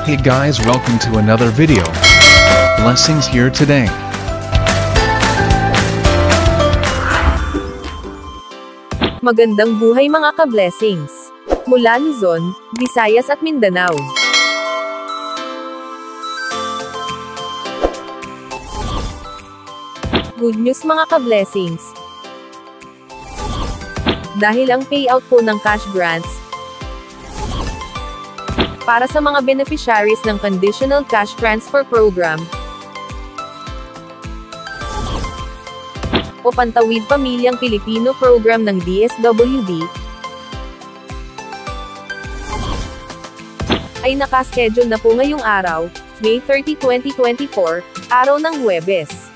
Hey guys, welcome to another video. Blessings here today. Magandang buhay mga ka-blessings. Mula Luzon, Visayas at Mindanao. Good news mga ka-blessings. Dahil ang payout po ng cash grants para sa mga beneficiaries ng Conditional Cash Transfer Program o Pantawid Pamilyang Pilipino Program ng DSWD ay nakaschedule na po ngayong araw, May 30, 2024, araw ng Huwebes.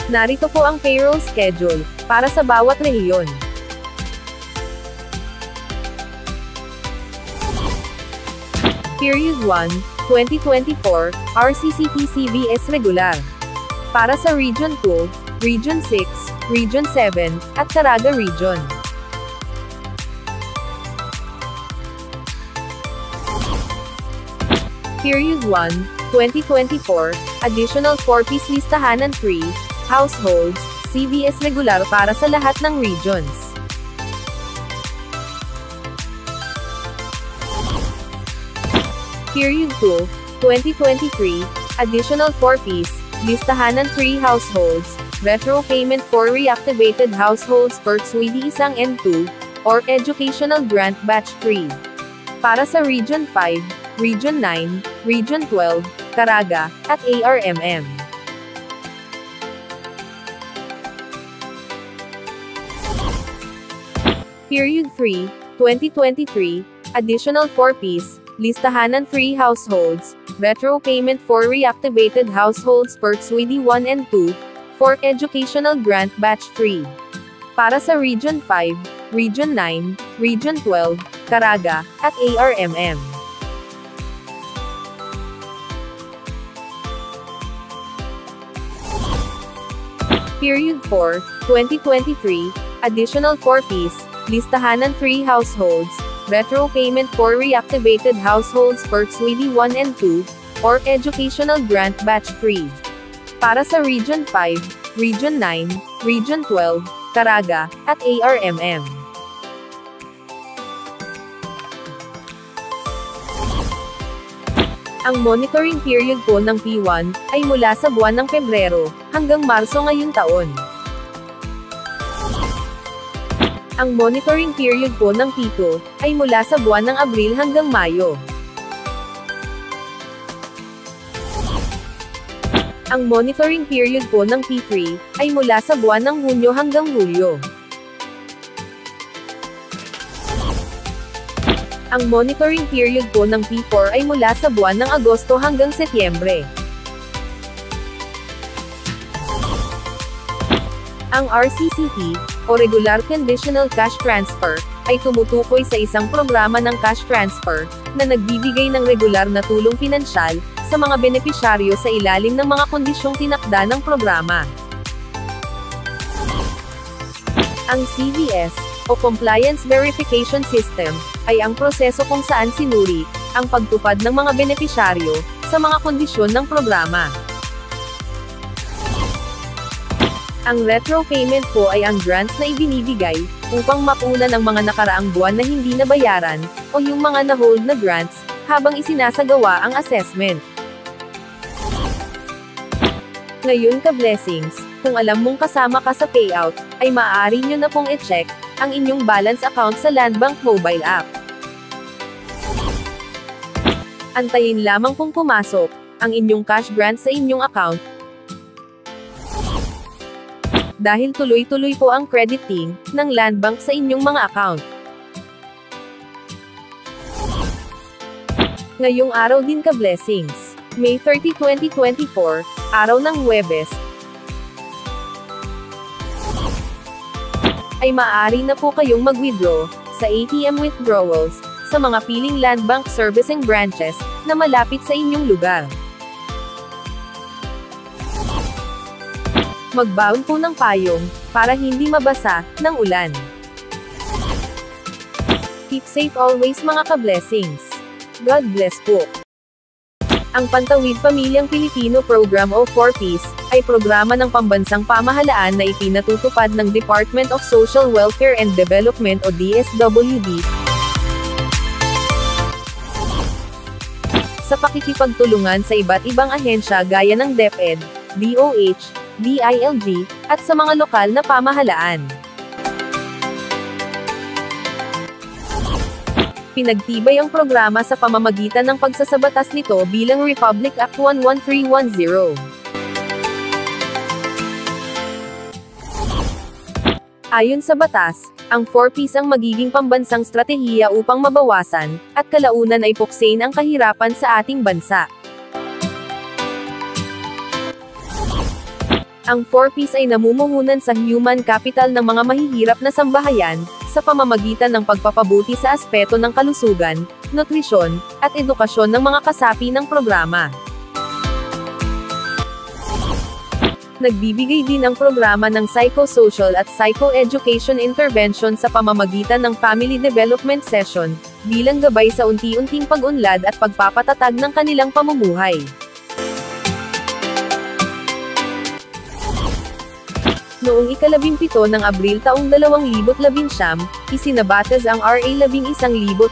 Narito po ang payroll schedule para sa bawat rehiyon. Period 1, 2024, RCCP-CVS Regular. Para sa Region 2, Region 6, Region 7, at Caraga Region. Period 1, 2024, Additional 4-piece listahanan 3, Households, CVS Regular para sa lahat ng regions. Period 2, 2023, Additional 4-piece, listahanan 3 households, retro payment for reactivated households per SWIDI isang N2, or Educational Grant Batch 3. Para sa Region 5, Region 9, Region 12, Caraga, at ARMM. Period 3, 2023, Additional 4-piece, listahanan 3 households, retro payment for reactivated households per SWIDI 1 and 2, for Educational Grant Batch 3. Para sa Region 5, Region 9, Region 12, Caraga, at ARMM. Period 4, 2023, Additional 4-piece, listahanan 3 households, retro payment for reactivated households per SWIDI 1 and 2, or Educational Grant Batch 3. Para sa Region 5, Region 9, Region 12, Caraga, at ARMM. Ang monitoring period po ng P1 ay mula sa buwan ng Pebrero hanggang Marso ngayong taon. Ang monitoring period po ng P2 ay mula sa buwan ng Abril hanggang Mayo. Ang monitoring period po ng P3 ay mula sa buwan ng Hunyo hanggang Hulyo. Ang monitoring period po ng P4 ay mula sa buwan ng Agosto hanggang Setyembre. Ang RCCT, o Regular Conditional Cash Transfer, ay tumutukoy sa isang programa ng cash transfer, na nagbibigay ng regular na tulong pinansyal, sa mga benepisyaryo sa ilalim ng mga kondisyong tinakda ng programa. Ang CVS, o Compliance Verification System, ay ang proseso kung saan sinuri, ang pagtupad ng mga benepisyaryo, sa mga kondisyon ng programa. Ang retro payment po ay ang grants na ibinibigay, upang mapunan ang mga nakaraang buwan na hindi nabayaran, o yung mga na-hold na grants, habang isinasagawa ang assessment. Ngayon ka-blessings, kung alam mong kasama ka sa payout, ay maaari nyo na pong i-check, ang inyong balance account sa Landbank mobile app. Antayin lamang kung pumasok, ang inyong cash grant sa inyong account, dahil tuloy-tuloy po ang crediting ng Landbank sa inyong mga account. Ngayong araw din ka-blessings, May 30, 2024, araw ng Huwebes, ay maaari na po kayong mag-withdraw sa ATM withdrawals sa mga piling Landbank servicing branches na malapit sa inyong lugar. Magbaon po ng payong para hindi mabasa ng ulan. Keep safe always mga ka-blessings. God bless po. Ang Pantawid Pamilyang Pilipino Program o 4Ps, ay programa ng pambansang pamahalaan na ipinatutupad ng Department of Social Welfare and Development o DSWD, sa pakikipagtulungan sa iba't ibang ahensya gaya ng DepEd, DOH, DILG, at sa mga lokal na pamahalaan. Pinagtibay ang programa sa pamamagitan ng pagsasabatas nito bilang Republic Act 11310. Ayon sa batas, ang 4Ps ang magiging pambansang stratehiya upang mabawasan, at kalaunan ay puksain ang kahirapan sa ating bansa. Ang 4Ps ay namumuhunan sa human capital ng mga mahihirap na sambahayan, sa pamamagitan ng pagpapabuti sa aspeto ng kalusugan, nutrisyon, at edukasyon ng mga kasapi ng programa. Nagbibigay din ang programa ng psychosocial at psychoeducation intervention sa pamamagitan ng family development session, bilang gabay sa unti-unting pag-unlad at pagpapatatag ng kanilang pamumuhay. Noong ika-17 ng Abril taong 2019, isinabatas ang RA 11,310,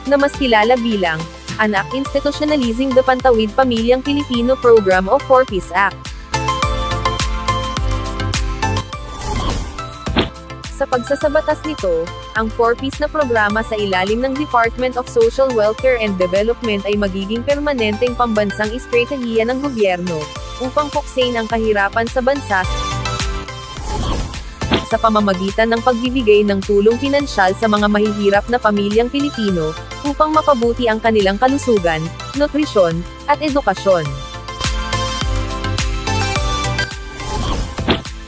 na mas kilala bilang Anak Institutionalizing the Pantawid Pamilyang Pilipino Program o 4Ps Act. Sa pagsasabatas nito, ang 4Ps na programa sa ilalim ng Department of Social Welfare and Development ay magiging permanenteng pambansang estratehiya ng gobyerno, upang puksain ang kahirapan sa bansa, sa pamamagitan ng pagbibigay ng tulong pinansyal sa mga mahihirap na pamilyang Pilipino, upang mapabuti ang kanilang kalusugan, nutrisyon, at edukasyon.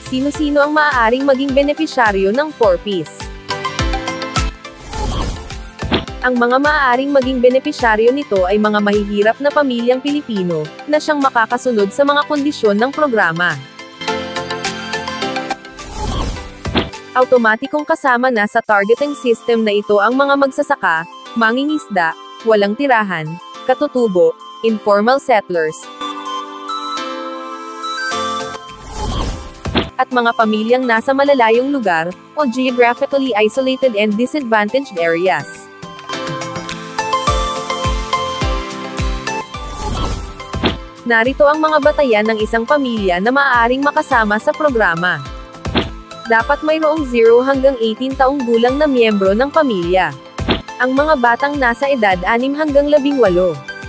Sino-sino ang maaaring maging benepisyaryo ng 4Ps? Ang mga maaaring maging benepisyaryo nito ay mga mahihirap na pamilyang Pilipino, na siyang makakasunod sa mga kondisyon ng programa. Automatikong kasama na sa targeting system na ito ang mga magsasaka, mangingisda, walang tirahan, katutubo, informal settlers, at mga pamilyang nasa malalayong lugar, o geographically isolated and disadvantaged areas. Narito ang mga batayan ng isang pamilya na maaaring makasama sa programa. Dapat mayroong 0 hanggang 18 taong gulang na miyembro ng pamilya. Ang mga batang nasa edad 6 hanggang 18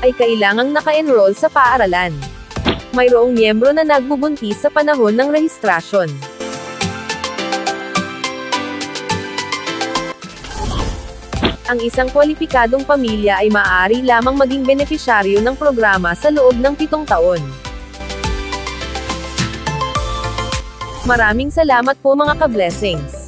ay kailangang naka-enroll sa paaralan. Mayroong miyembro na nagbubuntis sa panahon ng rehistrasyon. Ang isang kwalipikadong pamilya ay maaari lamang maging benepisyaryo ng programa sa loob ng 7 taon. Maraming salamat po mga ka-blessings.